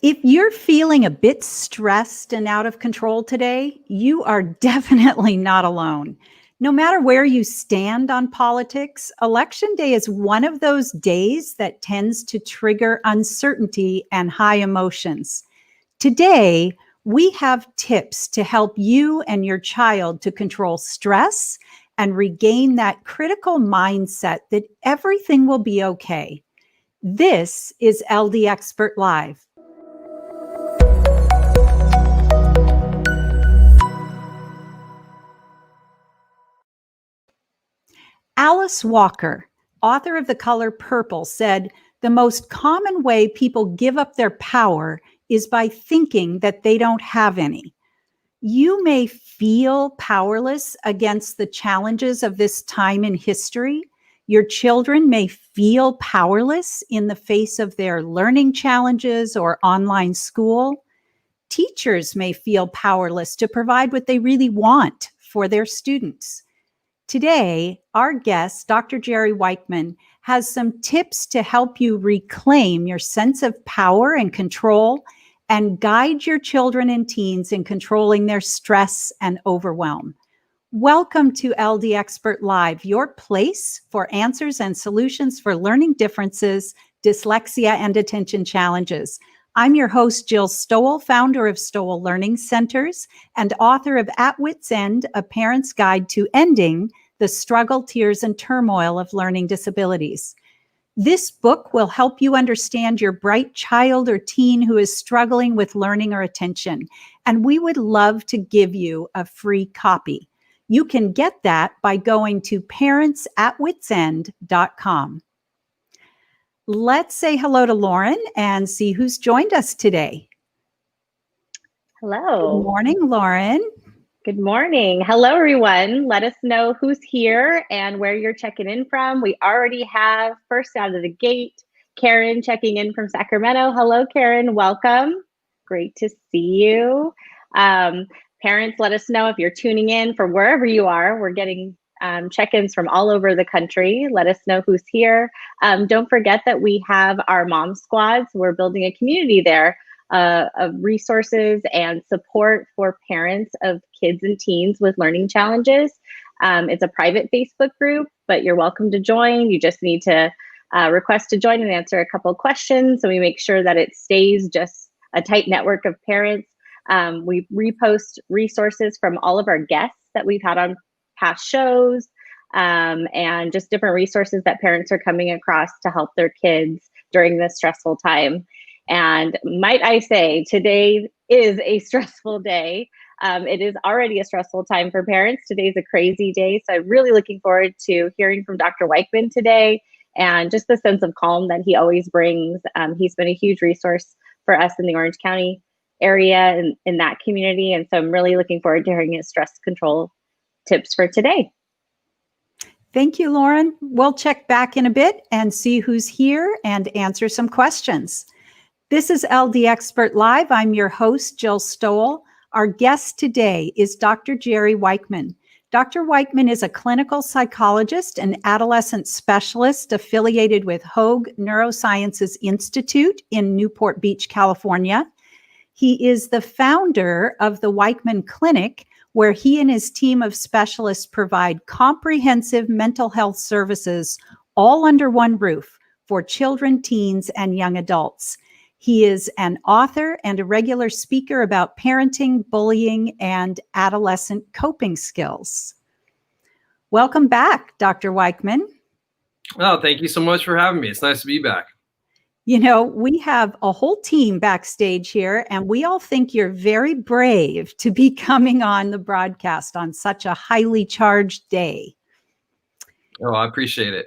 If you're feeling a bit stressed and out of control today, you are definitely not alone. No matter where you stand on politics, Election Day is one of those days that tends to trigger uncertainty and high emotions. Today, we have tips to help you and your child to control stress and regain that critical mindset that everything will be okay. This is LD Expert Live. Alice Walker, author of The Color Purple, said, "The most common way people give up their power is by thinking that they don't have any." You may feel powerless against the challenges of this time in history. Your children may feel powerless in the face of their learning challenges or online school. Teachers may feel powerless to provide what they really want for their students. Today, our guest, Dr. Jerry Weichman, has some tips to help you reclaim your sense of power and control and guide your children and teens in controlling their stress and overwhelm. Welcome to LD Expert Live, your place for answers and solutions for learning differences, dyslexia, and attention challenges. I'm your host, Jill Stowell, founder of Stowell Learning Centers and author of At Wit's End, A Parent's Guide to Ending the Struggle, Tears, and Turmoil of Learning Disabilities. This book will help you understand your bright child or teen who is struggling with learning or attention, and we would love to give you a free copy. You can get that by going to parentsatwitsend.com. Let's say hello to Lauren and see who's joined us today. Hello. Good morning, Lauren. Good morning. Hello, everyone. Let us know who's here and where you're checking in from. We already have, first out of the gate, Karen checking in from Sacramento. Hello, Karen. Welcome. Great to see you. Parents, let us know if you're tuning in from wherever you are. We're getting check-ins from all over the country. Let us know who's here. Don't forget that we have our mom squads. We're building a community there of resources and support for parents of kids and teens with learning challenges. It's a private Facebook group, but you're welcome to join. You just need to request to join and answer a couple of questions so we make sure that it stays just a tight network of parents. We repost resources from all of our guests that we've had on past shows, and just different resources that parents are coming across to help their kids during this stressful time. And might I say, today is a stressful day. It is already a stressful time for parents. Today's a crazy day. So I'm really looking forward to hearing from Dr. Weichman today and just the sense of calm that he always brings. He's been a huge resource for us in the Orange County area and in that community. And so I'm really looking forward to hearing his stress control tips for today. Thank you, Lauren. We'll check back in a bit and see who's here and answer some questions. This is LD Expert Live. I'm your host, Jill Stowell. Our guest today is Dr. Jerry Weichman. Dr. Weichman is a clinical psychologist and adolescent specialist affiliated with Hoag Neurosciences Institute in Newport Beach, California. He is the founder of the Weichman Clinic, where he and his team of specialists provide comprehensive mental health services all under one roof for children, teens, and young adults. He is an author and a regular speaker about parenting, bullying, and adolescent coping skills. Welcome back, Dr. Weichman. Oh, thank you so much for having me. It's nice to be back. You know, we have a whole team backstage here, and we all think you're very brave to be coming on the broadcast on such a highly charged day. Oh, I appreciate it.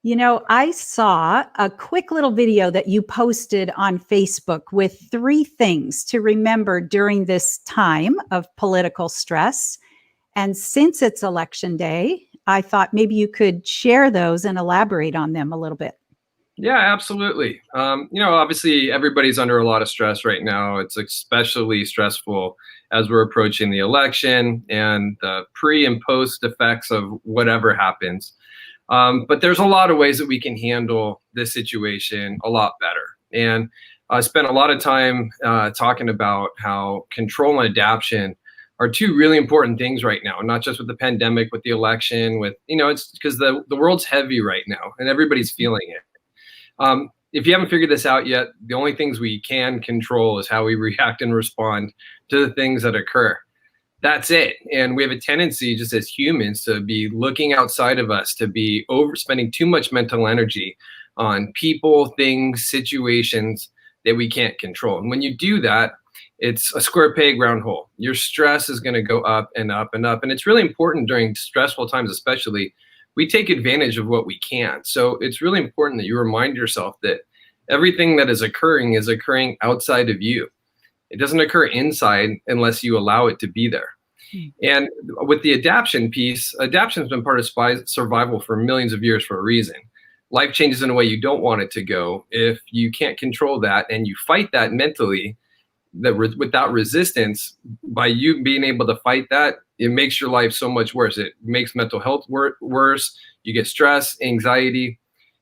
You know, I saw a quick little video that you posted on Facebook with 3 things to remember during this time of political stress. And since it's election day, I thought maybe you could share those and elaborate on them a little bit. Yeah, absolutely. Obviously everybody's under a lot of stress right now. It's especially stressful as we're approaching the election and the pre and post effects of whatever happens. But there's a lot of ways that we can handle this situation a lot better. And I spent a lot of time talking about how control and adaptation are two really important things right now, not just with the pandemic, with the election, with, it's because the world's heavy right now and everybody's feeling it. If you haven't figured this out yet, the only things we can control is how we react and respond to the things that occur. That's it. And we have a tendency just as humans to be looking outside of us, to be overspending too much mental energy on people, things, situations that we can't control. And when you do that, it's a square peg, round hole. Your stress is going to go up and up and up. And it's really important during stressful times, especially, we take advantage of what we can. So it's really important that you remind yourself that everything that is occurring outside of you. It doesn't occur inside unless you allow it to be there. And with the adaptation piece, adaptation has been part of survival for millions of years for a reason. Life changes in a way you don't want it to go. If you can't control that and you fight that mentally, without resistance, by you being able to fight that, it makes your life so much worse. It makes mental health worse. You get stress, anxiety.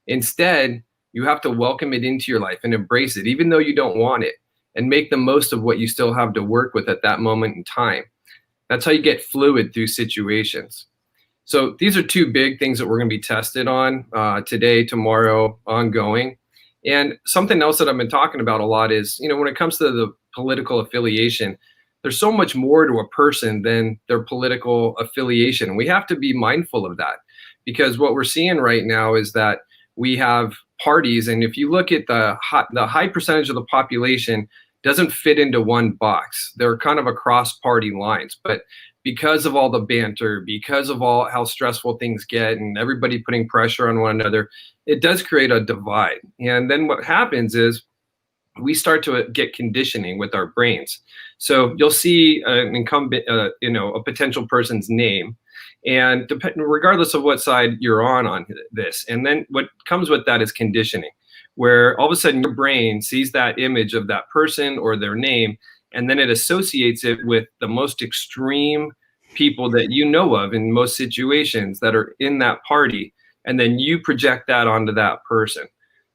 Instead, you have to welcome it into your life and embrace it, even though you don't want it, and make the most of what you still have to work with at that moment in time. That's how you get fluid through situations. So these are two big things that we're going to be tested on today, tomorrow, ongoing. And something else that I've been talking about a lot is, when it comes to the political affiliation, there's so much more to a person than their political affiliation. We have to be mindful of that, because what we're seeing right now is that we have parties, and if you look at the high percentage of the population doesn't fit into one box. They're kind of across party lines, but because of all the banter, because of all how stressful things get and everybody putting pressure on one another, it does create a divide. And then what happens is we start to get conditioning with our brains. So you'll see an incumbent, a potential person's name, and regardless of what side you're on this. And then what comes with that is conditioning, where all of a sudden your brain sees that image of that person or their name, and then it associates it with the most extreme people that you know of in most situations that are in that party. And then you project that onto that person,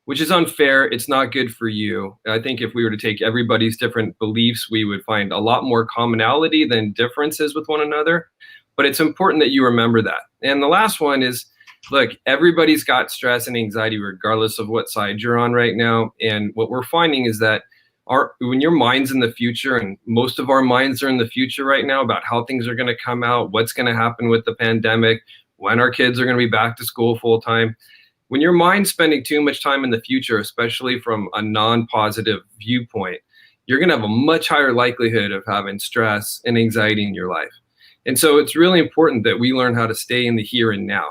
which is unfair. It's not good for you. I think if we were to take everybody's different beliefs, we would find a lot more commonality than differences with one another. But it's important that you remember that. And the last one is, look, everybody's got stress and anxiety regardless of what side you're on right now. And what we're finding is that when your mind's in the future, and most of our minds are in the future right now about how things are going to come out, what's going to happen with the pandemic, when our kids are going to be back to school full time. When your mind's spending too much time in the future, especially from a non-positive viewpoint, you're going to have a much higher likelihood of having stress and anxiety in your life. And so it's really important that we learn how to stay in the here and now.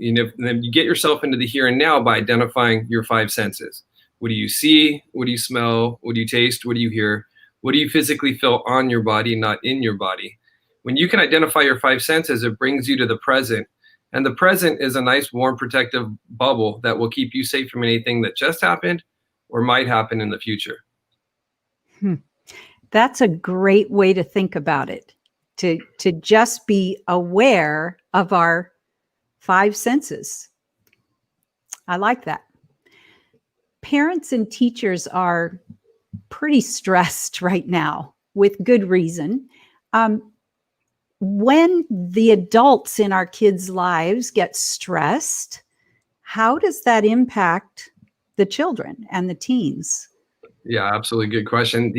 Then you get yourself into the here and now by identifying your five senses. What do you see? What do you smell? What do you taste? What do you hear? What do you physically feel on your body, not in your body? When you can identify your five senses, it brings you to the present. And the present is a nice, warm, protective bubble that will keep you safe from anything that just happened or might happen in the future. That's a great way to think about it, to just be aware of our five senses. I like that. Parents and teachers are pretty stressed right now with good reason. When the adults in our kids' lives get stressed, how does that impact the children and the teens? Yeah, absolutely. Good question.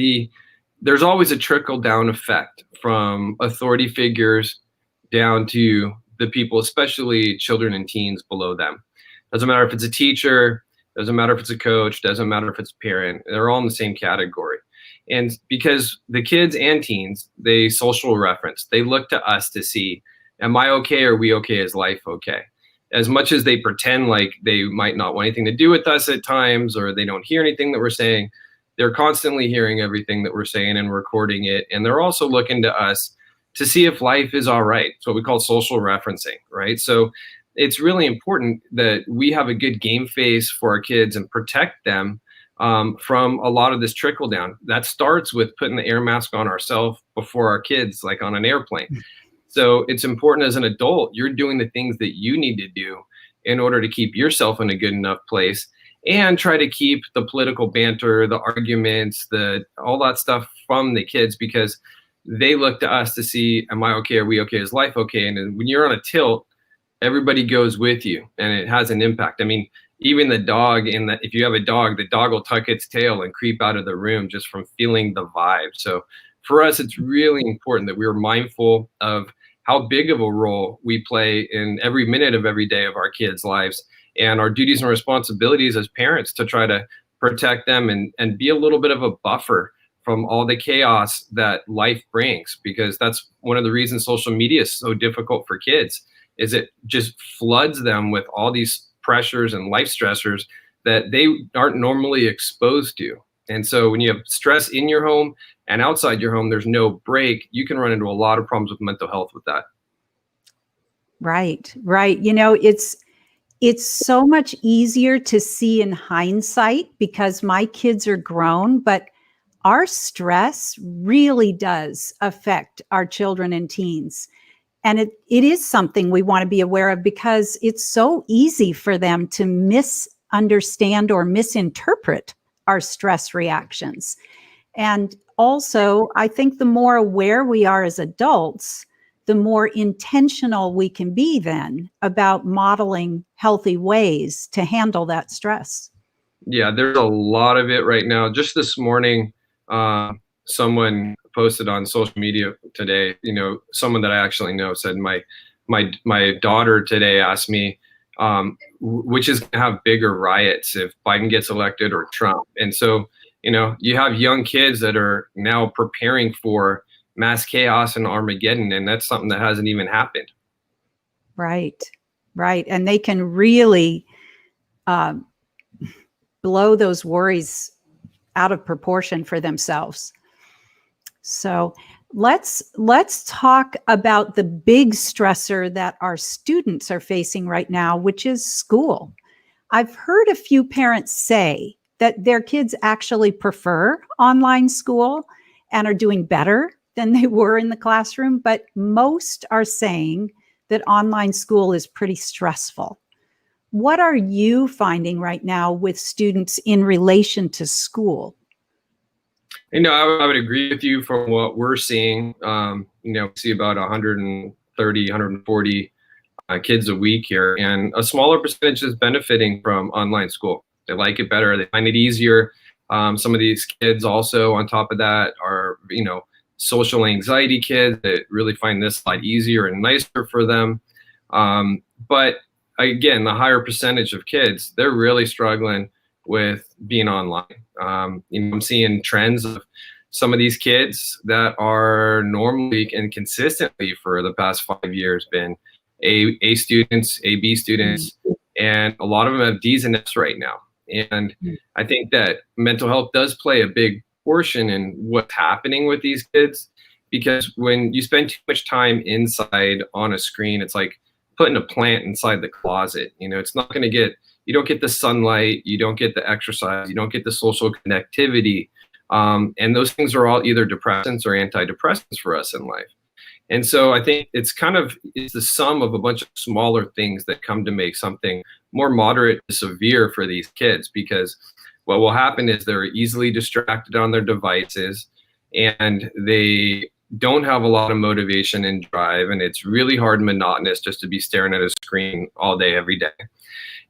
There's always a trickle-down effect from authority figures down to the people, especially children and teens below them. Doesn't matter if it's a teacher, doesn't matter if it's a coach, doesn't matter if it's a parent. They're all in the same category. And because the kids and teens, they social reference. They look to us to see, am I okay? Are we okay? Is life okay? As much as they pretend like they might not want anything to do with us at times, or they don't hear anything that we're saying, they're constantly hearing everything that we're saying and recording it. And they're also looking to us to see if life is all right. It's what we call social referencing, right? So it's really important that we have a good game face for our kids and protect them from a lot of this trickle down. That starts with putting the air mask on ourselves before our kids, like on an airplane. So it's important as an adult, you're doing the things that you need to do in order to keep yourself in a good enough place. and try to keep the political banter, the arguments, all that stuff from the kids, because they look to us to see, am I okay? Are we okay? Is life okay? And when you're on a tilt, everybody goes with you, and it has an impact. I mean, even the dog, if you have a dog, the dog will tuck its tail and creep out of the room just from feeling the vibe. So for us, it's really important that we're mindful of how big of a role we play in every minute of every day of our kids' lives, and our duties and responsibilities as parents to try to protect them and be a little bit of a buffer from all the chaos that life brings, because that's one of the reasons social media is so difficult for kids, is it just floods them with all these pressures and life stressors that they aren't normally exposed to. And so when you have stress in your home and outside your home, there's no break. You can run into a lot of problems with mental health with that. Right, right. It's so much easier to see in hindsight because my kids are grown, but our stress really does affect our children and teens. And it is something we want to be aware of because it's so easy for them to misunderstand or misinterpret our stress reactions. And also, I think the more aware we are as adults, the more intentional we can be then about modeling healthy ways to handle that stress. Yeah, there's a lot of it right now. Just this morning, someone posted on social media today, someone that I actually know said, my daughter today asked me, which is going to have bigger riots if Biden gets elected or Trump. And so, you have young kids that are now preparing for mass chaos and Armageddon, and that's something that hasn't even happened. Right, right. And they can really blow those worries out of proportion for themselves. So let's talk about the big stressor that our students are facing right now, which is school. I've heard a few parents say that their kids actually prefer online school and are doing better than they were in the classroom, but most are saying that online school is pretty stressful. What are you finding right now with students in relation to school? I would agree with you from what we're seeing. We see about 130, 140 kids a week here, and a smaller percentage is benefiting from online school. They like it better. They find it easier. Some of these kids also, on top of that, are, social anxiety kids that really find this a lot easier and nicer for them. But again, the higher percentage of kids, they're really struggling with being online. I'm seeing trends of some of these kids that are normally and consistently for the past 5 years been A students, A B students, and a lot of them have D's and F's right now. And I think that mental health does play a big portion in what's happening with these kids, because when you spend too much time inside on a screen, it's like putting a plant inside the closet. It's not going to you don't get the sunlight, you don't get the exercise, you don't get the social connectivity. And those things are all either depressants or antidepressants for us in life. And so I think it's the sum of a bunch of smaller things that come to make something more moderate to severe for these kids, because what will happen is they're easily distracted on their devices and they don't have a lot of motivation and drive. And it's really hard and monotonous just to be staring at a screen all day, every day.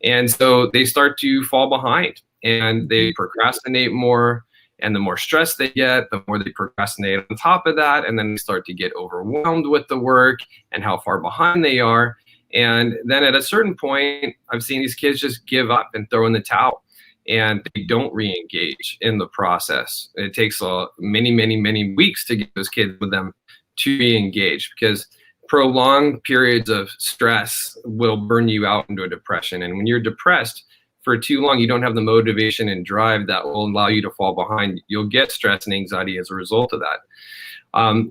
And so they start to fall behind and they procrastinate more. And the more stress they get, the more they procrastinate on top of that. And then they start to get overwhelmed with the work and how far behind they are. And then at a certain point, I've seen these kids just give up and throw in the towel, and they don't re-engage in the process. It takes many, many, many weeks to get those kids with them to re-engage, because prolonged periods of stress will burn you out into a depression. And when you're depressed for too long, you don't have the motivation and drive that will allow you to fall behind. You'll get stress and anxiety as a result of that.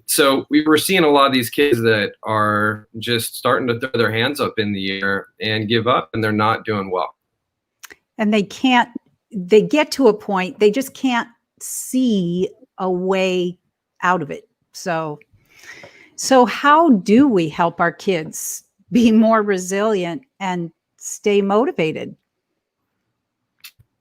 So we were seeing a lot of these kids that are just starting to throw their hands up in the air and give up, and they're not doing well. And they get to a point, they just can't see a way out of it. So how do we help our kids be more resilient and stay motivated?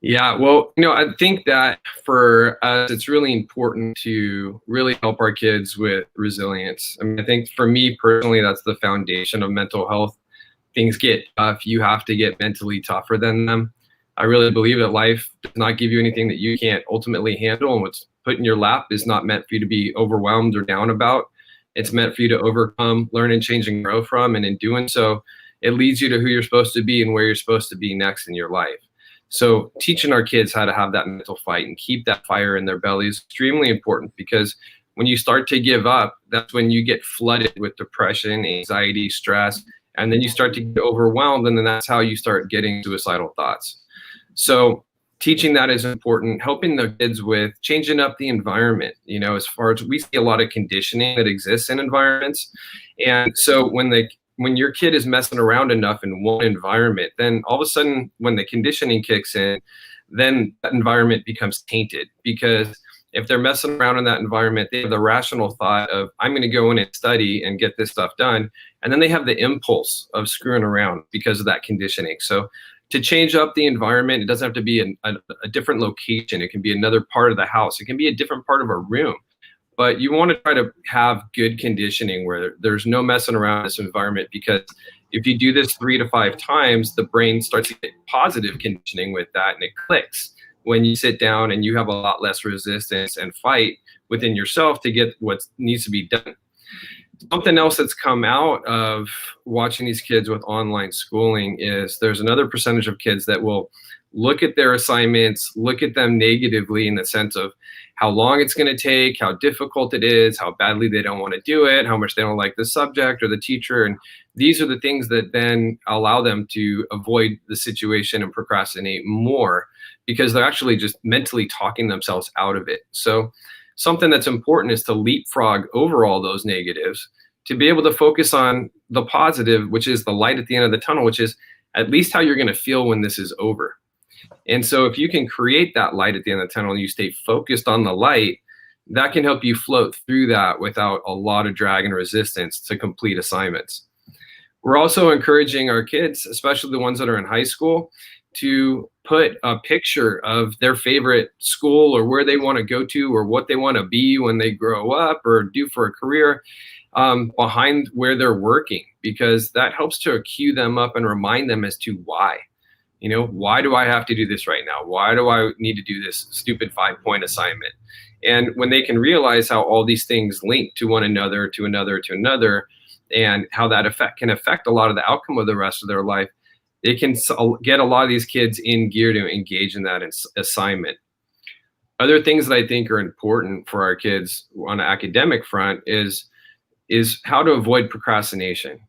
Yeah, well, I think that for us, it's really important to really help our kids with resilience. I mean, I think for me personally, that's the foundation of mental health. Things get tough, you have to get mentally tougher than them. I really believe that life does not give you anything that you can't ultimately handle, and what's put in your lap is not meant for you to be overwhelmed or down about. It's meant for you to overcome, learn and change and grow from, and in doing so, it leads you to who you're supposed to be and where you're supposed to be next in your life. So teaching our kids how to have that mental fight and keep that fire in their belly is extremely important, because when you start to give up, that's when you get flooded with depression, anxiety, stress, and then you start to get overwhelmed, and then that's how you start getting suicidal thoughts. So teaching that is important, helping the kids with changing up the environment. As far as we see a lot of conditioning that exists in environments. And so when your kid is messing around enough in one environment, then all of a sudden when the conditioning kicks in, then that environment becomes tainted, because if they're messing around in that environment, they have the rational thought of, I'm going to go in and study and get this stuff done. And then they have the impulse of screwing around because of that conditioning. So to change up the environment, it doesn't have to be a different location. It can be another part of the house. It can be a different part of a room. But you want to try to have good conditioning where there's no messing around in this environment, because if you do this 3 to 5 times, the brain starts to get positive conditioning with that, and it clicks when you sit down and you have a lot less resistance and fight within yourself to get what needs to be done. Something else that's come out of watching these kids with online schooling is there's another percentage of kids that will look at their assignments, look at them negatively in the sense of how long it's going to take, how difficult it is, how badly they don't want to do it, how much they don't like the subject or the teacher. And these are the things that then allow them to avoid the situation and procrastinate more, because they're actually just mentally talking themselves out of it. So something that's important is to leapfrog over all those negatives to be able to focus on the positive, which is the light at the end of the tunnel, which is at least how you're going to feel when this is over. And so if you can create that light at the end of the tunnel and you stay focused on the light, that can help you float through that without a lot of drag and resistance to complete assignments. We're also encouraging our kids, especially the ones that are in high school, to put a picture of their favorite school or where they want to go to or what they want to be when they grow up or do for a career behind where they're working, because that helps to cue them up and remind them as to why. Why do I have to do this right now? Why do I need to do this stupid 5-point assignment? And when they can realize how all these things link to one another, to another, to another, and how that can affect a lot of the outcome of the rest of their life, it can get a lot of these kids in gear to engage in that assignment. Other things that I think are important for our kids on an academic front is how to avoid procrastination,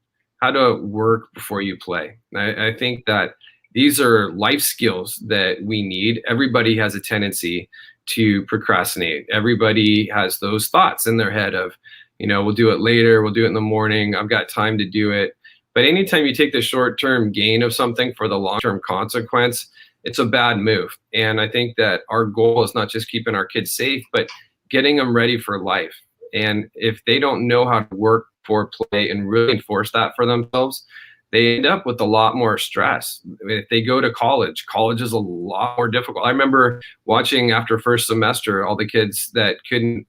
how to work before you play. I think that these are life skills that we need. Everybody has a tendency to procrastinate. Everybody has those thoughts in their head of, we'll do it later, we'll do it in the morning, I've got time to do it. But anytime you take the short-term gain of something for the long-term consequence, it's a bad move. And I think that our goal is not just keeping our kids safe, but getting them ready for life. And if they don't know how to work for play and really enforce that for themselves, they end up with a lot more stress. If they go to college is a lot more difficult. I remember watching after first semester, all the kids that couldn't,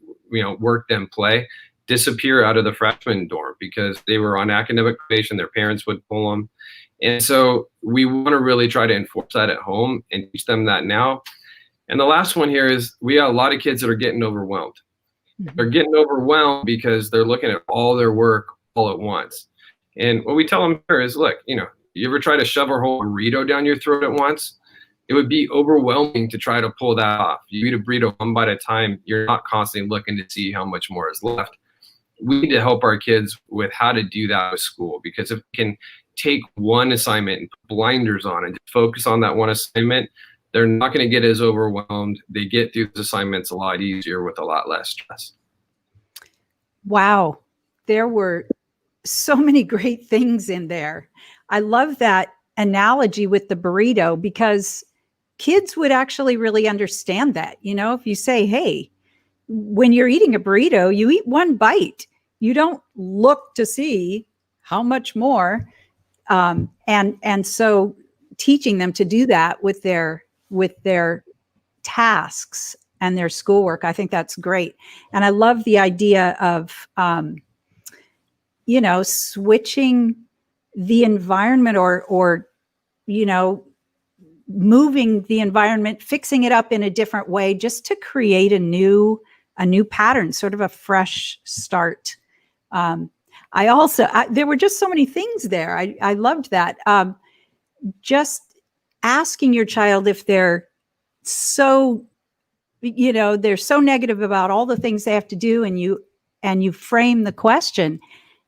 work then play, disappear out of the freshman dorm because they were on academic probation. Their parents would pull them. And so we want to really try to enforce that at home and teach them that now. And the last one here is we have a lot of kids that are getting overwhelmed. They're getting overwhelmed because they're looking at all their work all at once. And what we tell them here is, look, you ever try to shove a whole burrito down your throat at once? It would be overwhelming to try to pull that off. You eat a burrito one bite at a time. You're not constantly looking to see how much more is left. We need to help our kids with how to do that with school, because if we can take one assignment and put blinders on and focus on that one assignment, they're not going to get as overwhelmed. They get through the assignments a lot easier with a lot less stress. Wow. There were so many great things in there. I love that analogy with the burrito, because kids would actually really understand that. If you say, hey, when you're eating a burrito, you eat one bite. You don't look to see how much more. And so teaching them to do that with their with their tasks and their schoolwork. I think that's great. And I love the idea of, switching the environment or, moving the environment, fixing it up in a different way, just to create a new pattern, sort of a fresh start. There were just so many things there. I loved that. Just asking your child if they're so negative about all the things they have to do, and you frame the question,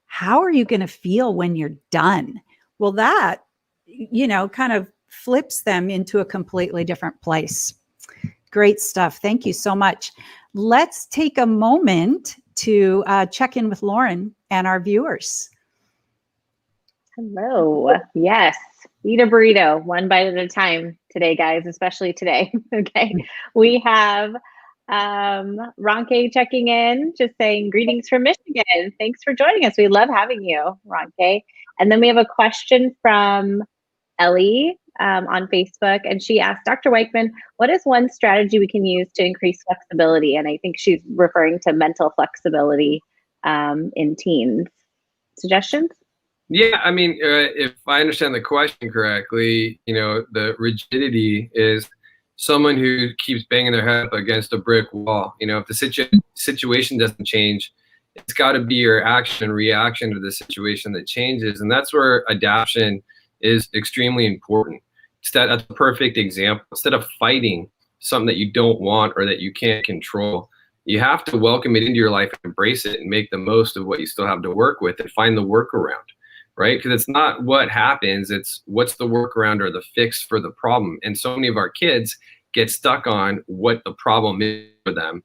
how are you going to feel when you're done? Well, that, kind of flips them into a completely different place. Great stuff. Thank you so much. Let's take a moment to check in with Lauren and our viewers. Hello. Yes. Eat a burrito one bite at a time today, guys, especially today. Okay. We have Ronke checking in, just saying greetings from Michigan. Thanks for joining us. We love having you, Ronke. And then we have a question from Ellie on Facebook, and she asked, Dr. Weichman, what is one strategy we can use to increase flexibility? And I think she's referring to mental flexibility in teens. Suggestions? Yeah, I mean, if I understand the question correctly, the rigidity is someone who keeps banging their head up against a brick wall. If the situation doesn't change, it's got to be your action and reaction to the situation that changes. And that's where adaptation is extremely important. That's a perfect example. Instead of fighting something that you don't want or that you can't control, you have to welcome it into your life, embrace it, and make the most of what you still have to work with and find the workaround, right? Because it's not what happens, it's what's the workaround or the fix for the problem. And so many of our kids get stuck on what the problem is for them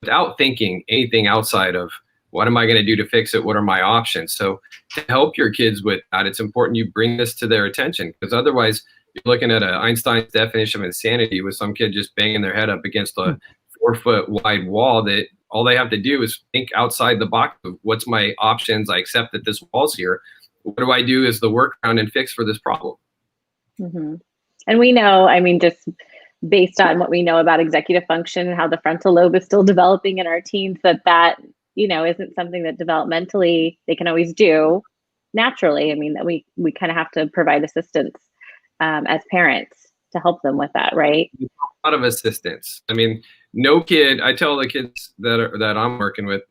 without thinking anything outside of, what am I going to do to fix it? What are my options? So to help your kids with that, it's important you bring this to their attention, because otherwise you're looking at Einstein's definition of insanity with some kid just banging their head up against a 4-foot wide wall that all they have to do is think outside the box of what's my options. I accept that this wall's here. What do I do as the workaround and fix for this problem? Mm-hmm. And we know, just based on what we know about executive function and how the frontal lobe is still developing in our teens, that isn't something that developmentally they can always do naturally. That we kind of have to provide assistance as parents to help them with that, right? A lot of assistance. No kid, I tell the kids that I'm working with,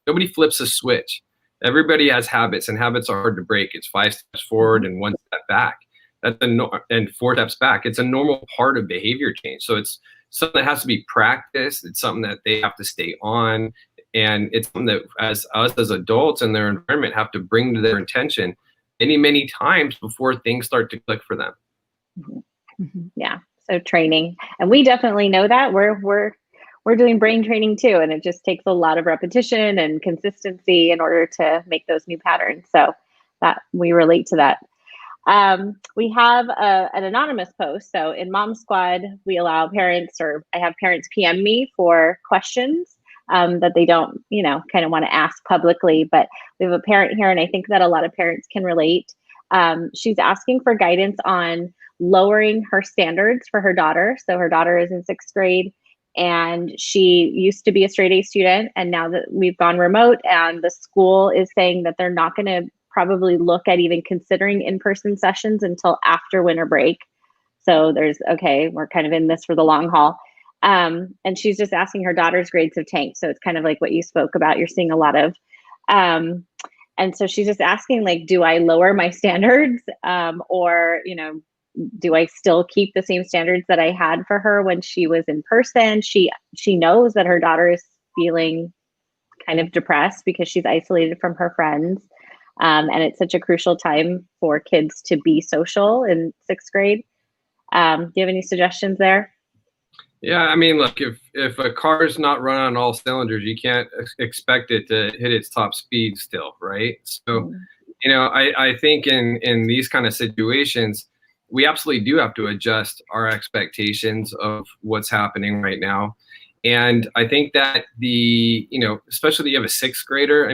nobody flips a switch. Everybody has habits, and habits are hard to break. It's 5 steps forward and 1 step back. And 4 steps back. It's a normal part of behavior change. So it's something that has to be practiced. It's something that they have to stay on. And it's something that as adults in their environment have to bring to their attention many times before things start to click for them. Mm-hmm. Yeah. So training. And we definitely know that. We're doing brain training too. And it just takes a lot of repetition and consistency in order to make those new patterns. So that we relate to that. We have an anonymous post. So in Mom Squad, we allow parents, or I have parents PM me for questions that they don't, kind of want to ask publicly. But we have a parent here, and I think that a lot of parents can relate. She's asking for guidance on lowering her standards for her daughter. So her daughter is in 6th grade, and she used to be a straight A student. And now that we've gone remote, and the school is saying that they're not going to probably look at even considering in-person sessions until after winter break. So we're kind of in this for the long haul. And she's just asking, her daughter's grades have tanked. So it's kind of like what you spoke about, you're seeing a lot of. And so she's just asking, do I lower my standards? Or, do I still keep the same standards that I had for her when she was in person? She knows that her daughter is feeling kind of depressed because she's isolated from her friends. And it's such a crucial time for kids to be social in 6th grade. Do you have any suggestions there? Yeah, look, if a car is not running on all cylinders, you can't expect it to hit its top speed still, right? So, I think in these kind of situations, we absolutely do have to adjust our expectations of what's happening right now. And I think that especially if you have a 6th grader,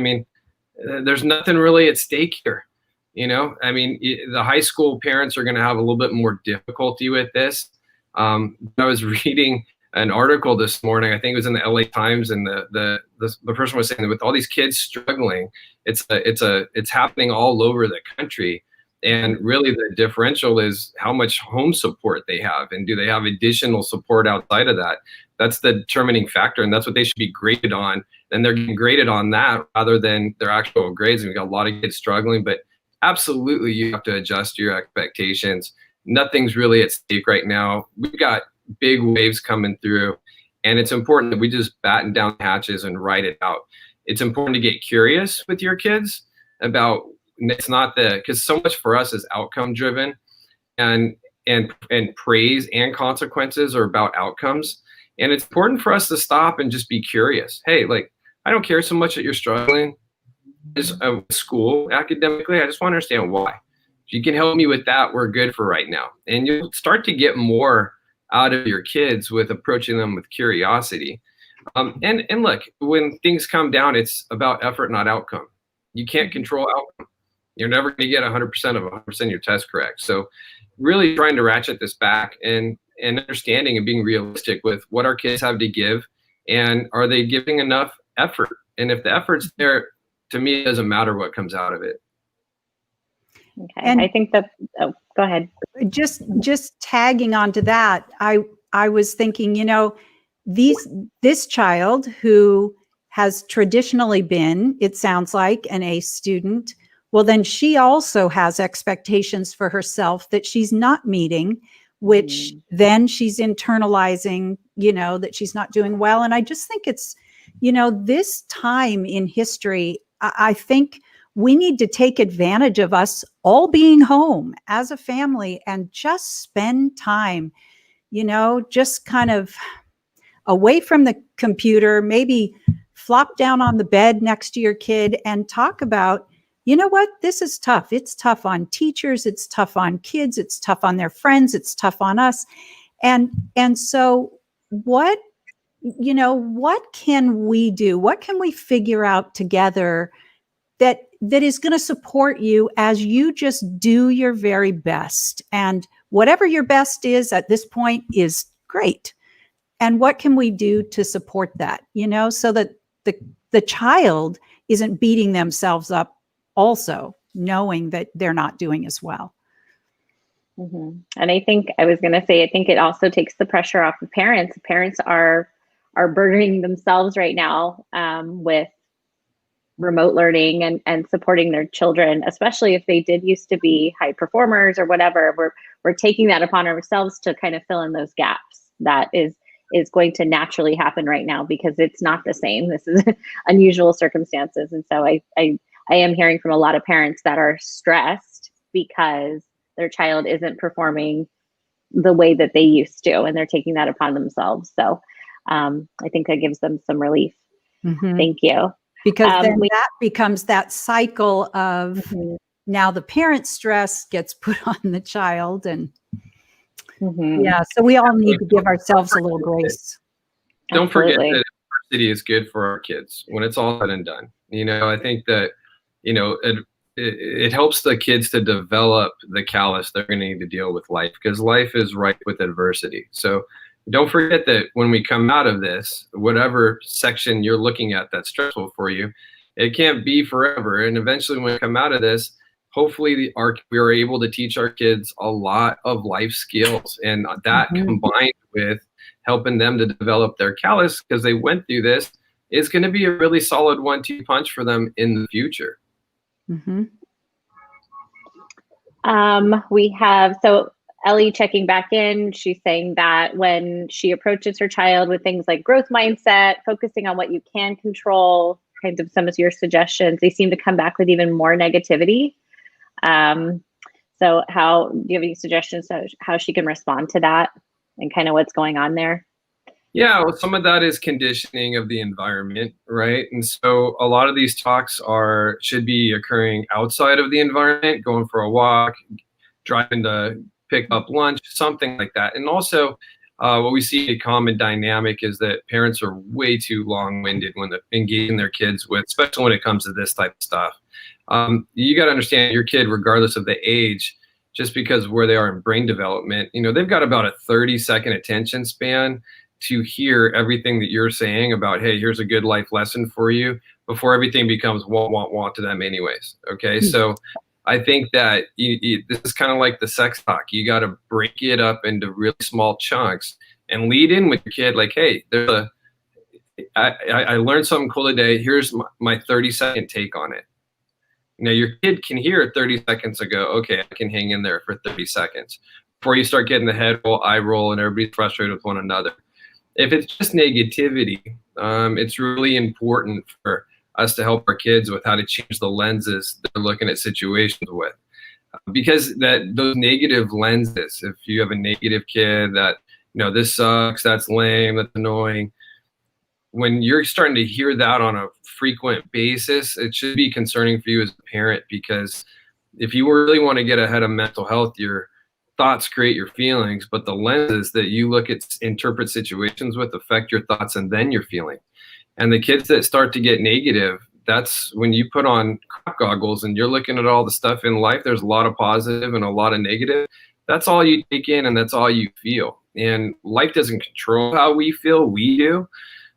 there's nothing really at stake here. The high school parents are going to have a little bit more difficulty with this. I was reading an article this morning, I think it was in the LA Times, and the person was saying that with all these kids struggling, it's happening all over the country. And really the differential is how much home support they have, and do they have additional support outside of that? That's the determining factor, and that's what they should be graded on. And they're getting graded on that rather than their actual grades. And we've got a lot of kids struggling, but absolutely you have to adjust your expectations. Nothing's really at stake right now. We've got big waves coming through, and it's important that we just batten down the hatches and ride it out. It's important to get curious with your kids about, it's not because so much for us is outcome driven, and praise and consequences are about outcomes. And it's important for us to stop and just be curious. Hey, like, I don't care so much that you're struggling with school academically. I just want to understand why. If you can help me with that, we're good for right now. And you'll start to get more out of your kids with approaching them with curiosity. And look, when things come down, it's about effort, not outcome. You can't control outcome. You're never going to get 100% of 100% of your test correct. So really trying to ratchet this back and understanding and being realistic with what our kids have to give, and are they giving enough effort? And if the effort's there, to me, it doesn't matter what comes out of it. Okay, and I think that, oh, go ahead. Just tagging onto that, I was thinking, this child who has traditionally been, it sounds like, an A student, well, then she also has expectations for herself that she's not meeting, which then she's internalizing, that she's not doing well. And I just think it's, this time in history, I think we need to take advantage of us all being home as a family and just spend time, just kind of away from the computer, maybe flop down on the bed next to your kid and talk about, what, this is tough. It's tough on teachers. It's tough on kids. It's tough on their friends. It's tough on us. And so what can we do? What can we figure out together that is going to support you as you just do your very best? And whatever your best is at this point is great. And what can we do to support that, so that the child isn't beating themselves up also, knowing that they're not doing as well. Mm-hmm. And I think it also takes the pressure off of parents. Parents are burdening themselves right now with remote learning and supporting their children, especially if they did used to be high performers or whatever. We're taking that upon ourselves to kind of fill in those gaps. That is going to naturally happen right now because it's not the same. This is unusual circumstances. And so I am hearing from a lot of parents that are stressed because their child isn't performing the way that they used to, and they're taking that upon themselves. So I think that gives them some relief. Mm-hmm. Thank you. Because then that becomes that cycle of now the parent's stress gets put on the child. And yeah, so we all need to give ourselves a little grace. Don't forget that adversity is good for our kids when it's all said and done. I think that, it helps the kids to develop the callus they're going to need to deal with life, because life is rife with adversity. So don't forget that when we come out of this, whatever section you're looking at that's stressful for you, it can't be forever. And eventually when we come out of this, hopefully we are able to teach our kids a lot of life skills, and that combined with helping them to develop their callus because they went through this is going to be a really solid 1-2 punch for them in the future. Mm-hmm. We have, so Ellie checking back in, she's saying that when she approaches her child with things like growth mindset, focusing on what you can control, kind of some of your suggestions, they seem to come back with even more negativity. So do you have any suggestions how she can respond to that and kind of what's going on there? Yeah, well, some of that is conditioning of the environment, right? And so a lot of these talks should be occurring outside of the environment, going for a walk, driving to pick up lunch, something like that. And also what we see a common dynamic is that parents are way too long-winded when they're engaging their kids with, especially when it comes to this type of stuff. You got to understand your kid, regardless of the age, just because where they are in brain development. They've got about a 30-second attention span to hear everything that you're saying about, hey, here's a good life lesson for you, before everything becomes want to them anyways. Okay. So I think that this is kind of like the sex talk. You got to break it up into really small chunks and lead in with your kid. Like, hey, I learned something cool today. Here's my 30-second take on it. Your kid can hear it 30 seconds ago. Okay, I can hang in there for 30 seconds before you start getting the head roll, eye roll, and everybody's frustrated with one another. If it's just negativity, it's really important for us to help our kids with how to change the lenses they're looking at situations with. Because those negative lenses, if you have a negative kid that, this sucks, that's lame, that's annoying, when you're starting to hear that on a frequent basis, it should be concerning for you as a parent, because if you really want to get ahead of mental health, your thoughts create your feelings, but the lenses that you interpret situations with affect your thoughts and then your feeling. And the kids that start to get negative, that's when you put on crop goggles and you're looking at all the stuff in life. There's a lot of positive and a lot of negative. That's all you take in and that's all you feel. And life doesn't control how we feel, we do.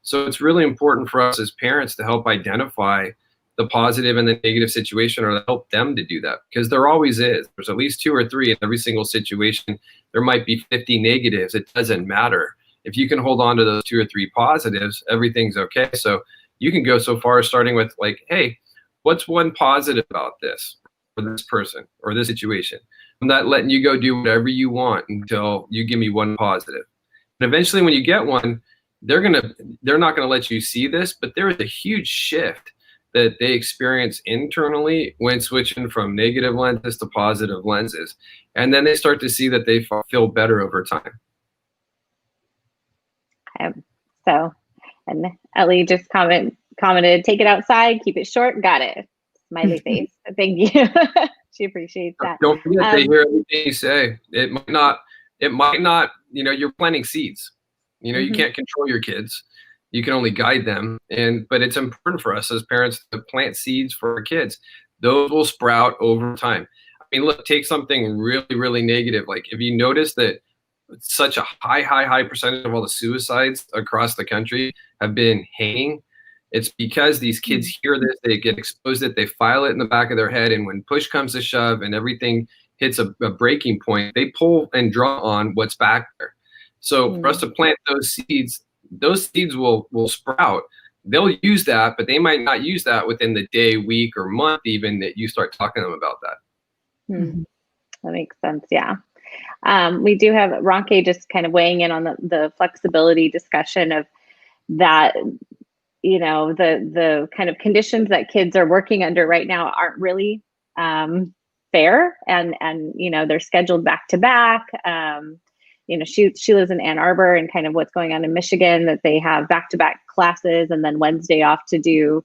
So it's really important for us as parents to help identify the positive and the negative situation, or to help them to do that, because there always is. There's at least 2 or 3 in every single situation. There might be 50 negatives. It doesn't matter. If you can hold on to those 2 or 3 positives, everything's okay. So you can go so far as starting with like, hey, what's one positive about this or this person or this situation? I'm not letting you go do whatever you want until you give me one positive. And eventually when you get one, they're not gonna let you see this, but there is a huge shift that they experience internally when switching from negative lenses to positive lenses. And then they start to see that they feel better over time. So, and Ellie just commented, take it outside, keep it short, got it. Smiley face. Thank you. She appreciates that. Don't forget, they hear everything you say. It might not, you're planting seeds. You can't control your kids. You can only guide them. But it's important for us as parents to plant seeds for our kids. Those will sprout over time. I mean, look, take something really, really negative. Like if you notice that such a high percentage of all the suicides across the country have been hanging, it's because these kids hear this, they get exposed to it, they file it in the back of their head, and when push comes to shove and everything hits a breaking point, they pull and draw on what's back there. So for us to plant those seeds will sprout. They'll use that, but they might not use that within the day, week, or month even that you start talking to them about that. That makes sense, yeah. We do have Ronke just kind of weighing in on the flexibility discussion of that, the kind of conditions that kids are working under right now aren't really fair, and they're scheduled back to back. She lives in Ann Arbor, and kind of what's going on in Michigan, that they have back-to-back classes and then Wednesday off to do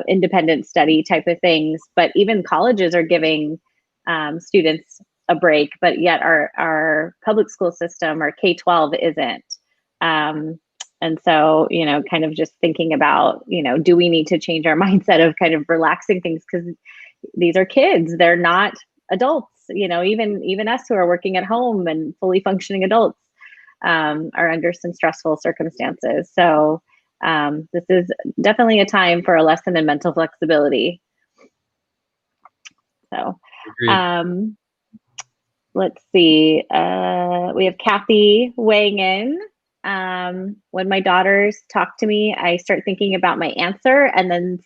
independent study type of things. But even colleges are giving students a break, but yet our public school system, or K-12, isn't. And so, kind of just thinking about, do we need to change our mindset of kind of relaxing things? Because these are kids, they're not adults. Even us who are working at home and fully functioning adults are under some stressful circumstances. So this is definitely a time for a lesson in mental flexibility. So let's see. We have Kathy weighing in. When my daughters talk to me, I start thinking about my answer and then,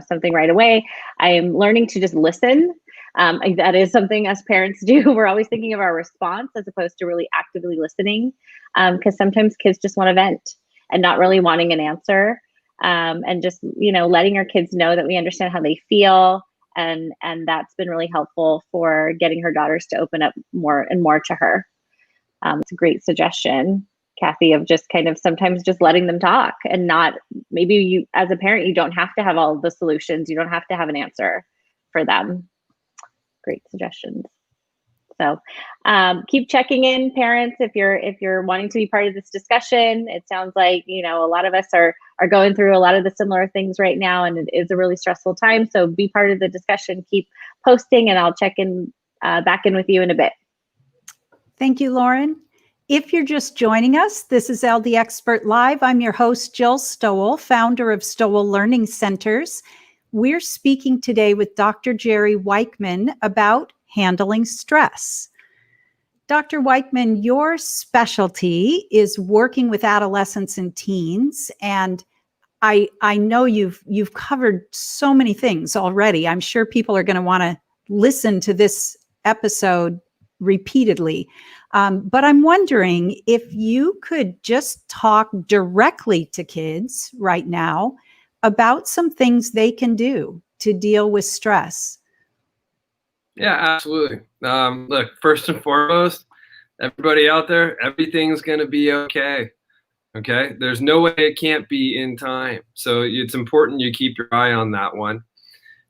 something right away. I am learning to just listen. That is something us parents do. We're always thinking of our response as opposed to really actively listening, because sometimes kids just want to vent and not really wanting an answer, and just, letting our kids know that we understand how they feel. And that's been really helpful for getting her daughters to open up more and more to her. It's a great suggestion, Kathy, of just kind of sometimes just letting them talk, and not, maybe you as a parent, you don't have to have all the solutions. You don't have to have an answer for them. Great suggestions. So keep checking in, parents, if you're wanting to be part of this discussion. It sounds like, a lot of us are going through a lot of the similar things right now, and it is a really stressful time. So be part of the discussion, keep posting, and I'll check in back in with you in a bit. Thank you, Lauren. If you're just joining us, this is LD Expert Live. I'm your host, Jill Stowell, founder of Stowell Learning Centers. We're speaking today with Dr. Jerry Weichman about handling stress. Dr. Weichman, your specialty is working with adolescents and teens, and I know you've covered so many things already. I'm sure people are going to want to listen to this episode repeatedly. But I'm wondering if you could just talk directly to kids right now about some things they can do to deal with stress. Yeah, absolutely. Look, first and foremost, everybody out there, everything's going to be okay. Okay. There's no way it can't be in time. So it's important you keep your eye on that one.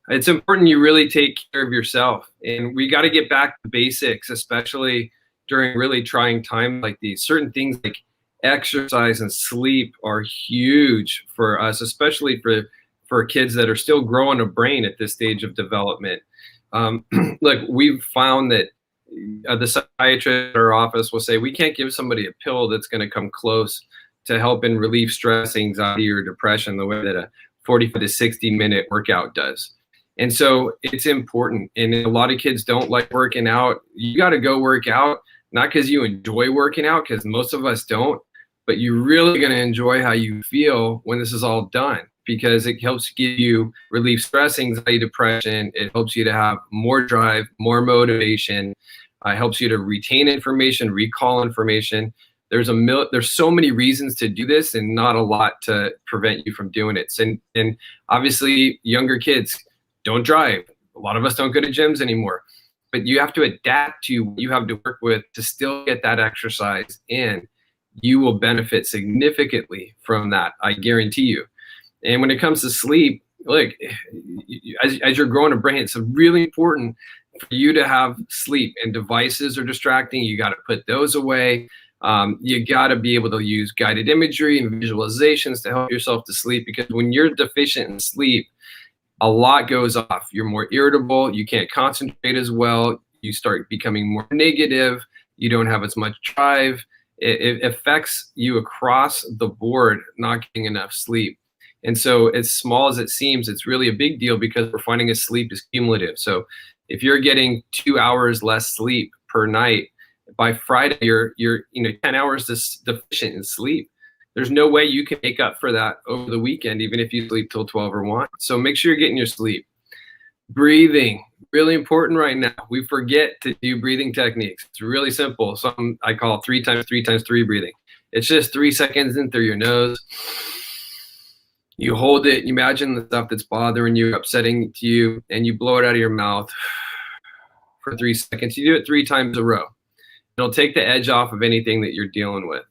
It's important you really take care of yourself. And we got to get back to basics, especially during really trying times like these. Certain things like exercise and sleep are huge for us, especially for kids that are still growing a brain at this stage of development. Look, we've found that the psychiatrist at our office will say we can't give somebody a pill that's going to come close to help and relieve stress, anxiety, or depression the way that a 45 to 60-minute workout does. And so it's important. And a lot of kids don't like working out. You got to go work out, not because you enjoy working out, because most of us don't, but you're really going to enjoy how you feel when this is all done, because it helps give you relieve stress, anxiety, depression. It helps you to have more drive, more motivation. Helps you to retain information, recall information. There's so many reasons to do this and not a lot to prevent you from doing it. And obviously younger kids don't drive. A lot of us don't go to gyms anymore, but you have to adapt to what you have to work with to still get that exercise in. You will benefit significantly from that, I guarantee you. And when it comes to sleep, look, as you're growing a brain, it's really important for you to have sleep, and devices are distracting. You got to put those away. You got to be able to use guided imagery and visualizations to help yourself to sleep, because when you're deficient in sleep, a lot goes off. You're more irritable. You can't concentrate as well. You start becoming more negative. You don't have as much drive. It affects you across the board, not getting enough sleep. And so as small as it seems, it's really a big deal, because we're finding that sleep is cumulative. So if you're getting 2 hours less sleep per night, by Friday, you're 10 hours deficient in sleep. There's no way you can make up for that over the weekend, even if you sleep till 12 or 1. So make sure you're getting your sleep. Breathing, really important right now. We forget to do breathing techniques. It's really simple. Something I call 3 times 3 times 3 breathing. It's just 3 seconds in through your nose. You hold it. You imagine the stuff that's bothering you, upsetting to you, and you blow it out of your mouth for 3 seconds. You do it 3 times in a row. It'll take the edge off of anything that you're dealing with.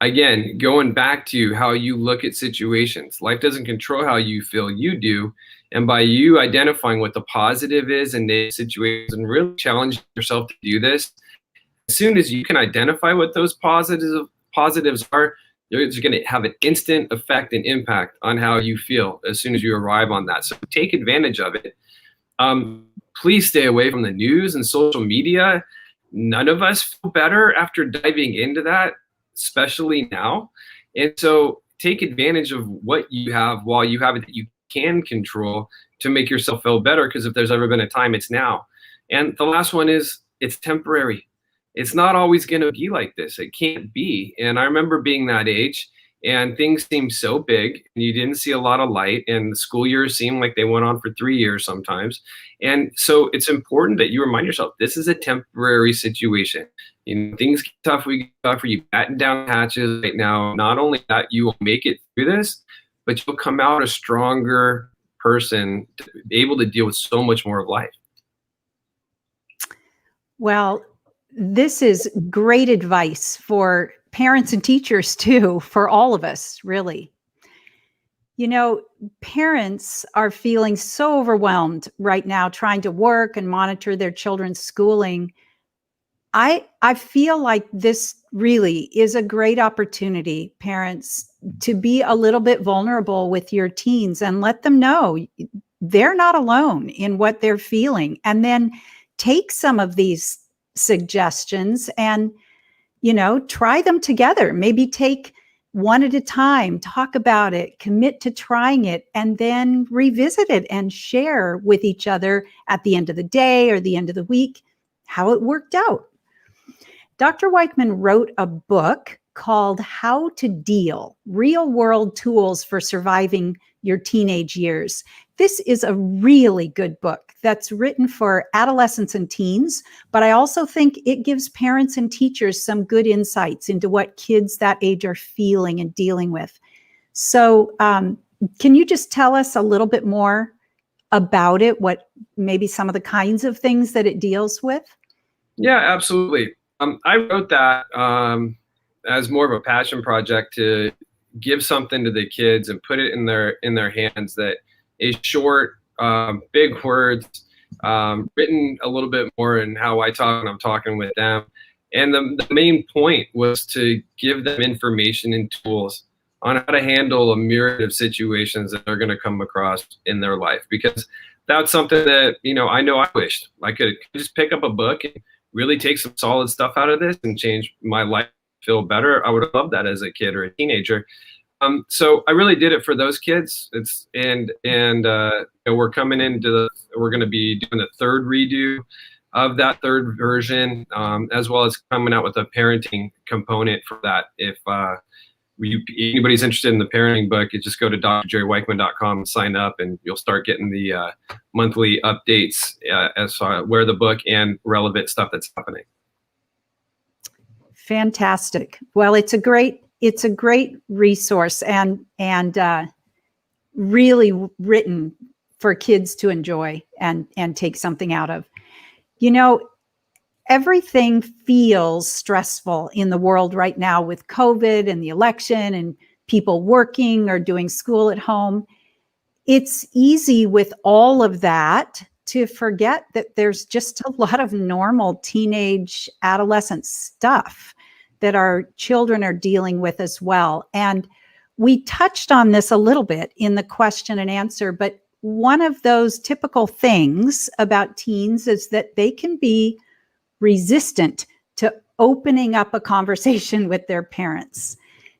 Again, going back to how you look at situations. Life doesn't control how you feel, you do. And by you identifying what the positive is in these situations and really challenging yourself to do this, as soon as you can identify what those positives are, it's going to have an instant effect and impact on how you feel as soon as you arrive on that. So take advantage of it. Please stay away from the news and social media. None of us feel better after diving into that, especially now. And so take advantage of what you have while you have it that you can control to make yourself feel better, because if there's ever been a time, it's now. And the last one is, it's temporary. It's not always going to be like this. It can't be. And I remember being that age, and things seemed so big, and you didn't see a lot of light, and the school years seemed like they went on for 3 years sometimes. And so it's important that you remind yourself, this is a temporary situation. Things get tough, we get tougher. You batten down hatches right now. Not only that, you will make it through this, but you'll come out a stronger person, to be able to deal with so much more of life. Well, this is great advice for parents and teachers too, for all of us, really. Parents are feeling so overwhelmed right now, trying to work and monitor their children's schooling. I feel like this really is a great opportunity, parents, to be a little bit vulnerable with your teens and let them know they're not alone in what they're feeling. And then take some of these suggestions and, try them together. Maybe take one at a time, talk about it, commit to trying it, and then revisit it and share with each other at the end of the day or the end of the week how it worked out. Dr. Weichman wrote a book called How to Deal: Real World Tools for Surviving Your Teenage Years. This is a really good book that's written for adolescents and teens, but I also think it gives parents and teachers some good insights into what kids that age are feeling and dealing with. So can you just tell us a little bit more about it, what maybe some of the kinds of things that it deals with? Yeah, absolutely. I wrote that as more of a passion project to give something to the kids and put it in their hands that is short, big words, written a little bit more in how I talk when I'm talking with them. And the main point was to give them information and tools on how to handle a myriad of situations that they're going to come across in their life. Because that's something that, I know I wished I could just pick up a book and really take some solid stuff out of this and change my life, feel better. I would have loved that as a kid or a teenager. So I really did it for those kids. We're coming we're going to be doing the third redo of that third version, as well as coming out with a parenting component for that. If anybody's interested in the parenting book, you just go to drjerryweichman.com and sign up, and you'll start getting the monthly updates as far where the book and relevant stuff that's happening. Fantastic. Well, it's a great resource and really written for kids to enjoy and take something out of. Everything feels stressful in the world right now with COVID and the election and people working or doing school at home. It's easy with all of that to forget that there's just a lot of normal teenage adolescent stuff that our children are dealing with as well. And we touched on this a little bit in the question and answer, but one of those typical things about teens is that they can be resistant to opening up a conversation with their parents.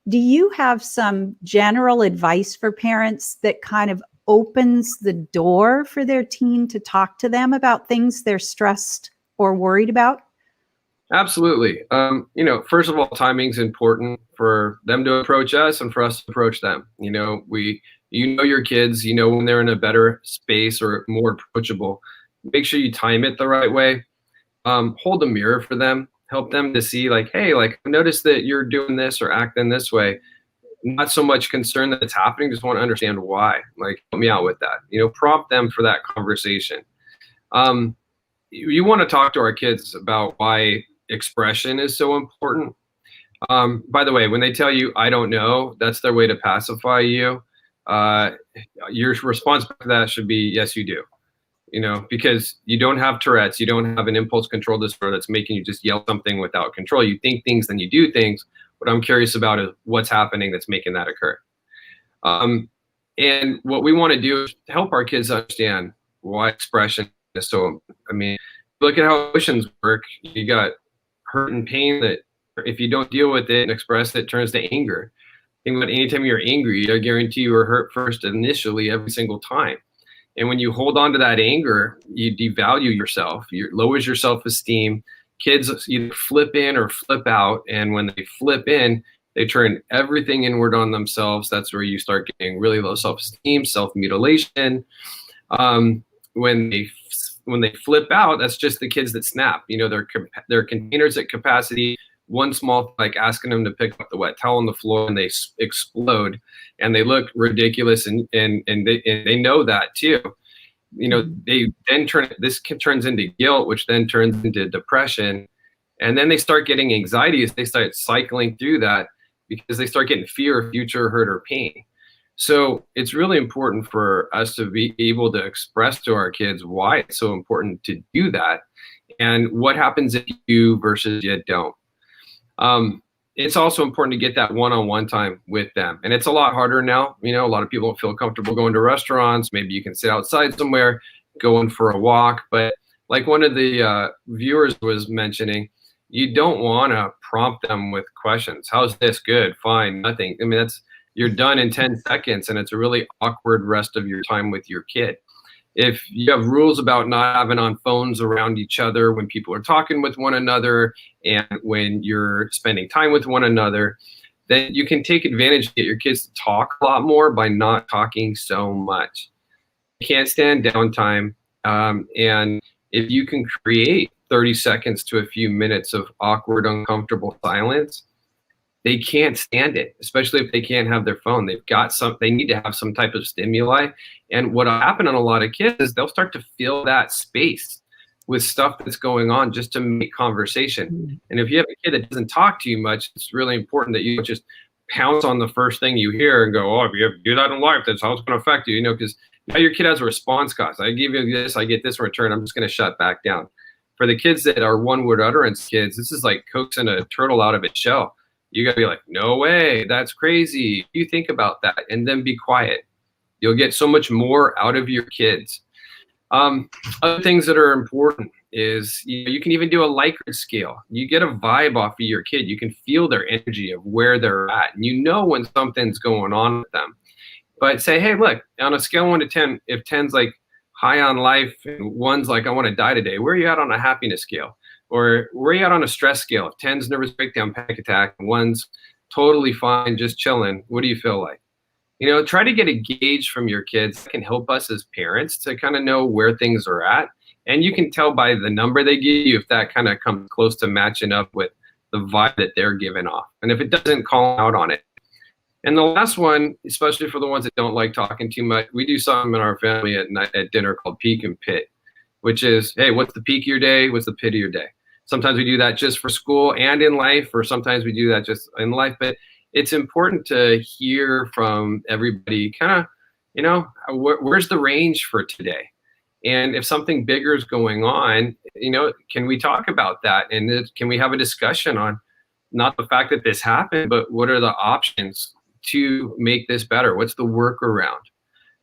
Do you have some general advice for parents that kind of opens the door for their teen to talk to them about things they're stressed or worried about? Absolutely. First of all, timing's important for them to approach us and for us to approach them. Your kids, when they're in a better space or more approachable. Make sure you time it the right way. Hold a mirror for them. Help them to see, hey, I noticed that you're doing this or acting this way. Not so much concerned that it's happening, just want to understand why. Help me out with that. Prompt them for that conversation. You want to talk to our kids about why expression is so important. By the way, when they tell you, I don't know, that's their way to pacify you. Your response to that should be, yes, you do. Because you don't have Tourette's, you don't have an impulse control disorder that's making you just yell something without control. You think things, then you do things. What I'm curious about is what's happening that's making that occur. And what we want to do is help our kids understand why expression is so, look at how emotions work. You got hurt and pain that if you don't deal with it and express it, turns to anger. Think about anytime you're angry, I guarantee you were hurt first initially every single time. And when you hold on to that anger, you devalue yourself, you lowers your self-esteem. Kids either flip in or flip out. And when they flip in, they turn everything inward on themselves. That's where you start getting really low self-esteem, self-mutilation. When they flip out, that's just the kids that snap. They're containers at capacity. One small, asking them to pick up the wet towel on the floor, and they explode, and they look ridiculous, and they know that too. They then turns into guilt, which then turns into depression, and then they start getting anxiety as they start cycling through that because they start getting fear of future hurt or pain. So it's really important for us to be able to express to our kids why it's so important to do that, and what happens if you versus you don't. It's also important to get that one-on-one time with them. And it's a lot harder now. A lot of people don't feel comfortable going to restaurants. Maybe you can sit outside somewhere, going for a walk. But like one of the viewers was mentioning, you don't want to prompt them with questions. How's this? Good, fine, nothing. I mean, you're done in 10 seconds, and it's a really awkward rest of your time with your kid. If you have rules about not having on phones around each other when people are talking with one another and when you're spending time with one another, then you can take advantage to get your kids to talk a lot more by not talking so much. You can't stand downtime. And if you can create 30 seconds to a few minutes of awkward, uncomfortable silence, they can't stand it, especially if they can't have their phone. They need to have some type of stimuli. And what'll happen on a lot of kids is they'll start to fill that space with stuff that's going on just to make conversation. And if you have a kid that doesn't talk to you much, it's really important that you don't just pounce on the first thing you hear and go, oh, if you have to do that in life, that's how it's going to affect you, because now your kid has a response cost. I give you this, I get this in return. I'm just going to shut back down. For the kids that are one-word utterance kids, this is like coaxing a turtle out of its shell. You got to be like, no way, that's crazy. You think about that, and then be quiet. You'll get so much more out of your kids. Other things that are important is you can even do a Likert scale. You get a vibe off of your kid. You can feel their energy of where they're at. And you know when something's going on with them. But say, hey, look, on a scale of 1 to 10, if 10's like high on life and 1's like I want to die today, where are you at on a happiness scale? Or where are you at on a stress scale? If 10's nervous breakdown, panic attack, and 1's totally fine, just chilling, what do you feel like? Try to get a gauge from your kids. That can help us as parents to kind of know where things are at. And you can tell by the number they give you if that kind of comes close to matching up with the vibe that they're giving off. And if it doesn't, call out on it. And the last one, especially for the ones that don't like talking too much, we do something in our family at night at dinner called peak and pit, which is, hey, what's the peak of your day? What's the pit of your day? Sometimes we do that just for school and in life, or sometimes we do that just in life. But it's important to hear from everybody kind of, where's the range for today? And if something bigger is going on, can we talk about that? And can we have a discussion on not the fact that this happened, but what are the options to make this better? What's the workaround?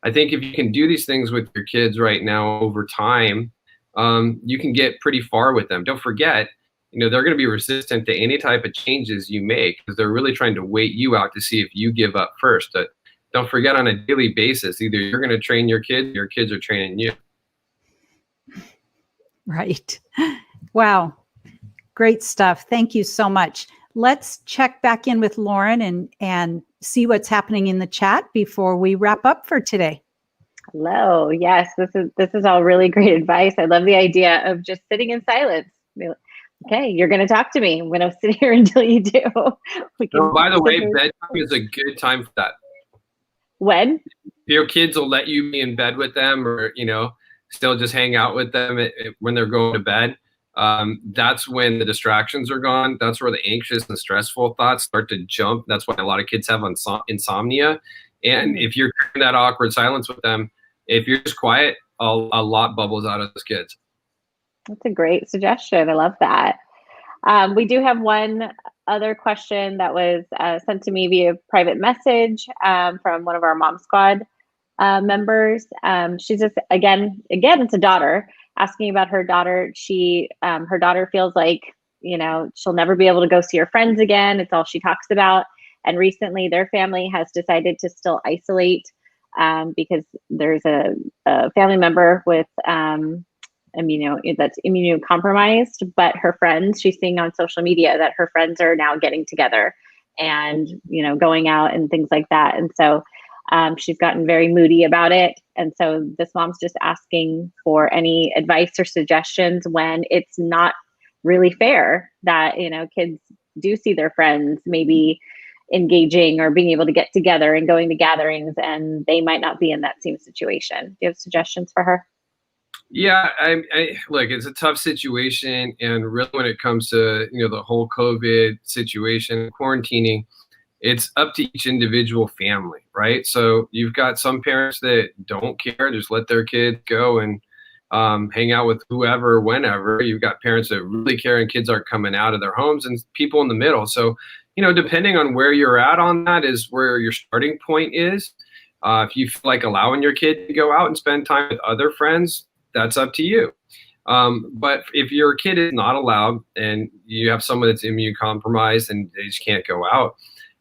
I think if you can do these things with your kids right now over time, you can get pretty far with them. Don't forget, they're going to be resistant to any type of changes you make because they're really trying to wait you out to see if you give up first. But don't forget, on a daily basis, either you're going to train your kids or your kids are training you. Right. Wow. Great stuff. Thank you so much. Let's check back in with Lauren and see what's happening in the chat before we wrap up for today. Hello. Yes, this is all really great advice. I love the idea of just sitting in silence. Okay, you're going to talk to me. I'm going to sit here until you do. By the way, bedtime is a good time for that. When? Your kids will let you be in bed with them, or still just hang out with them when they're going to bed. That's when the distractions are gone. That's where the anxious and stressful thoughts start to jump. That's why a lot of kids have insomnia. And if you're in that awkward silence with them, if you're just quiet, a lot bubbles out of those kids. That's a great suggestion. I love that. We do have one other question that was sent to me via private message from one of our Mom Squad members. She's just, again, it's a daughter asking about her daughter. Her daughter feels like, she'll never be able to go see her friends again. It's all she talks about. And recently their family has decided to still isolate because there's a family member with that's immunocompromised, but her friends, she's seeing on social media that her friends are now getting together and, going out and things like that. And so she's gotten very moody about it. And so this mom's just asking for any advice or suggestions when it's not really fair that, kids do see their friends maybe engaging or being able to get together and going to gatherings, and they might not be in that same situation. Do you have suggestions for her? Yeah, look, it's a tough situation. And really when it comes to, the whole COVID situation, quarantining, it's up to each individual family, right? So you've got some parents that don't care, just let their kids go and hang out with whoever, whenever. You've got parents that really care and kids aren't coming out of their homes, and people in the middle. So, depending on where you're at on that is where your starting point is. If you feel like allowing your kid to go out and spend time with other friends, that's up to you. But if your kid is not allowed and you have someone that's immune compromised and they just can't go out,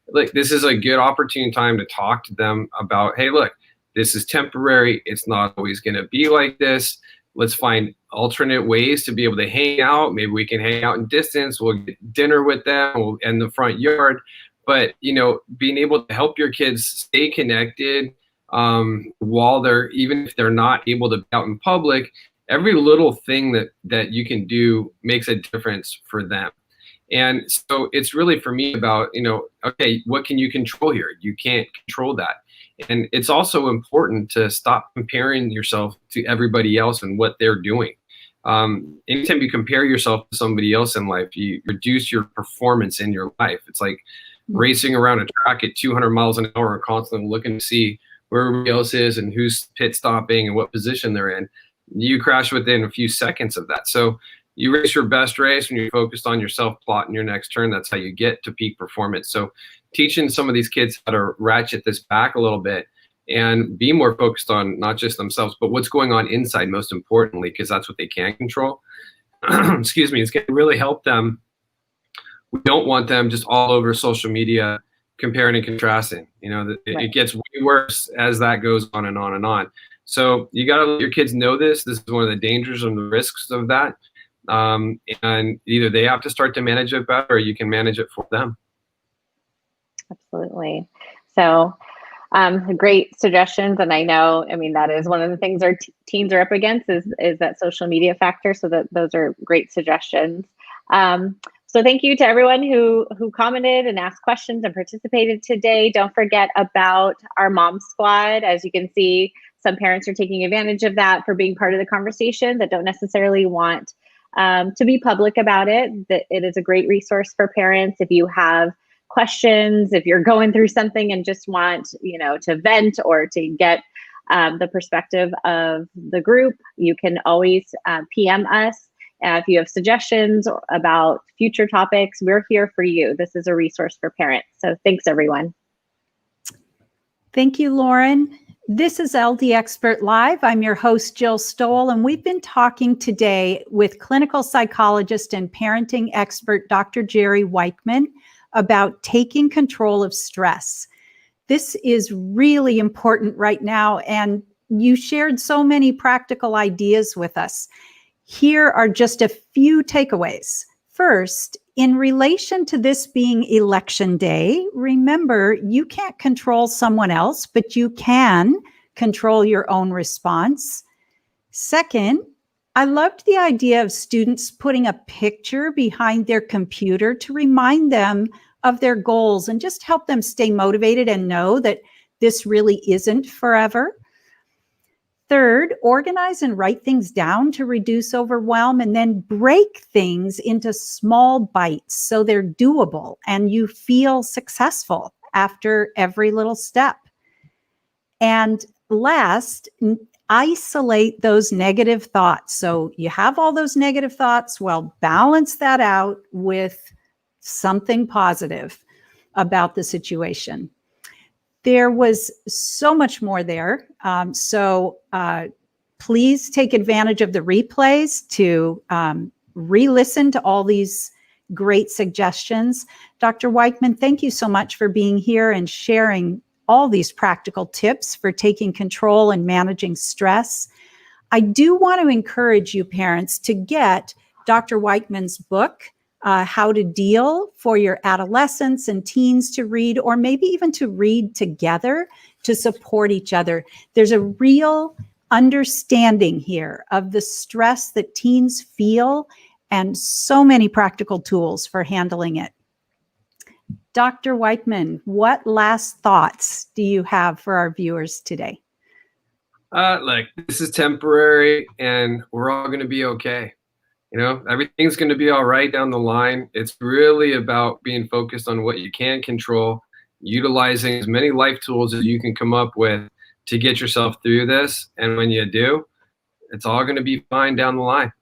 like, this is a good opportune time to talk to them about, hey, look, this is temporary. It's not always going to be like this. Let's find alternate ways to be able to hang out. Maybe we can hang out in distance. We'll get dinner with them in the front yard. But, being able to help your kids stay connected while they're, even if they're not able to be out in public, every little thing that you can do makes a difference for them. And so it's really, for me, about, okay, what can you control here? You can't control that. And it's also important to stop comparing yourself to everybody else and what they're doing. Anytime you compare yourself to somebody else in life, you reduce your performance in your life. It's like racing around a track at 200 miles an hour and constantly looking to see where everybody else is and who's pit stopping and what position they're in. You crash within a few seconds of that. So you race your best race when you're focused on yourself, plotting your next turn. That's how you get to peak performance. So teaching some of these kids how to ratchet this back a little bit and be more focused on not just themselves, but what's going on inside, most importantly, because that's what they can control. Excuse me. It's going to really help them. We don't want them just all over social media comparing and contrasting. It gets way worse as that goes on and on and on. So you got to let your kids know this. This is one of the dangers and the risks of that. And either they have to start to manage it better, or you can manage it for them. Absolutely. So great suggestions. And I know, that is one of the things our teens are up against is that social media factor. So those are great suggestions. So thank you to everyone who commented and asked questions and participated today. Don't forget about our Mom Squad. As you can see, some parents are taking advantage of that for being part of the conversation that don't necessarily want to be public about it. That it is a great resource for parents. If you have questions, if you're going through something and just want, to vent or to get the perspective of the group, you can always PM us. If you have suggestions about future topics, we're here for you. This is a resource for parents. So thanks, everyone. Thank you, Lauren. This is LD Expert Live. I'm your host, Jill Stowell, and we've been talking today with clinical psychologist and parenting expert, Dr. Jerry Weichman, about taking control of stress. This is really important right now, and you shared so many practical ideas with us. Here are just a few takeaways. First, in relation to this being election day, remember, you can't control someone else, but you can control your own response. Second, I loved the idea of students putting a picture behind their computer to remind them of their goals and just help them stay motivated and know that this really isn't forever. Third, organize and write things down to reduce overwhelm, and then break things into small bites so they're doable and you feel successful after every little step. And last, isolate those negative thoughts. So you have all those negative thoughts, well, balance that out with something positive about the situation. There was so much more there. So please take advantage of the replays to re-listen to all these great suggestions. Dr. Weichman, thank you so much for being here and sharing all these practical tips for taking control and managing stress. I do want to encourage you parents to get Dr. Weichman's book, How to Deal, for your adolescents and teens to read, or maybe even to read together to support each other. There's a real understanding here of the stress that teens feel and so many practical tools for handling it. Dr. Weichman, what last thoughts do you have for our viewers today? Look, this is temporary and we're all going to be okay. Everything's going to be all right down the line. It's really about being focused on what you can control, utilizing as many life tools as you can come up with to get yourself through this. And when you do, it's all going to be fine down the line.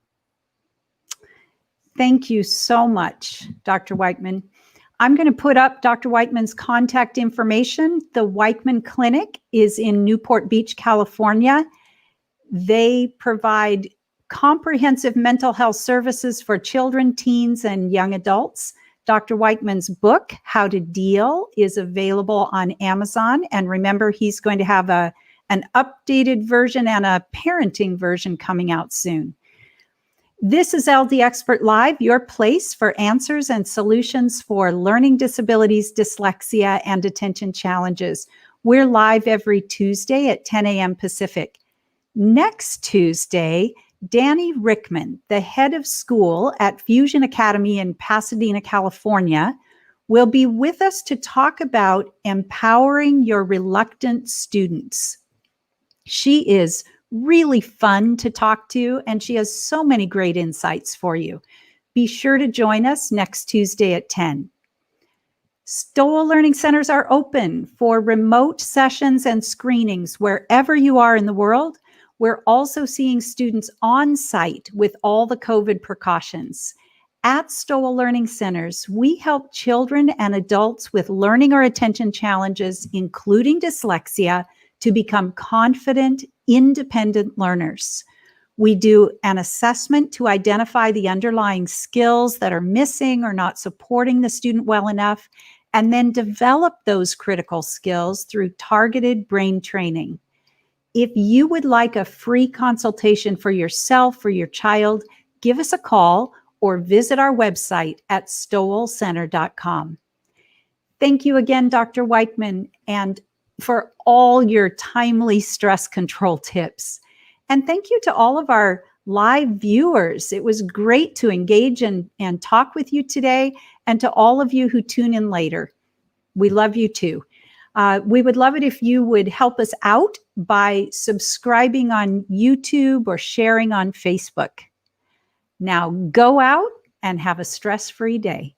Thank you so much, Dr. Weichman. I'm going to put up Dr. Weichman's contact information. The Weichman Clinic is in Newport Beach, California. They provide comprehensive mental health services for children, teens, and young adults. Dr. Weichman's book, How to Deal, is available on Amazon. And remember, he's going to have an updated version and a parenting version coming out soon. This is LD Expert Live, your place for answers and solutions for learning disabilities, dyslexia, and attention challenges. We're live every Tuesday at 10 a.m. Pacific. Next Tuesday, Danny Rickman, the head of school at Fusion Academy in Pasadena, California, will be with us to talk about empowering your reluctant students. She is really fun to talk to, and she has so many great insights for you. Be sure to join us next Tuesday at 10. Stowell Learning Centers are open for remote sessions and screenings wherever you are in the world. We're also seeing students on site with all the COVID precautions. At Stowell Learning Centers, we help children and adults with learning or attention challenges, including dyslexia, to become confident, independent learners. We do an assessment to identify the underlying skills that are missing or not supporting the student well enough, and then develop those critical skills through targeted brain training. If you would like a free consultation for yourself or your child, give us a call or visit our website at stowellcenter.com. Thank you again, Dr. Weichman, and for all your timely stress control tips. And thank you to all of our live viewers. It was great to engage and talk with you today, and to all of you who tune in later. We love you too. We would love it if you would help us out by subscribing on YouTube or sharing on Facebook. Now go out and have a stress-free day.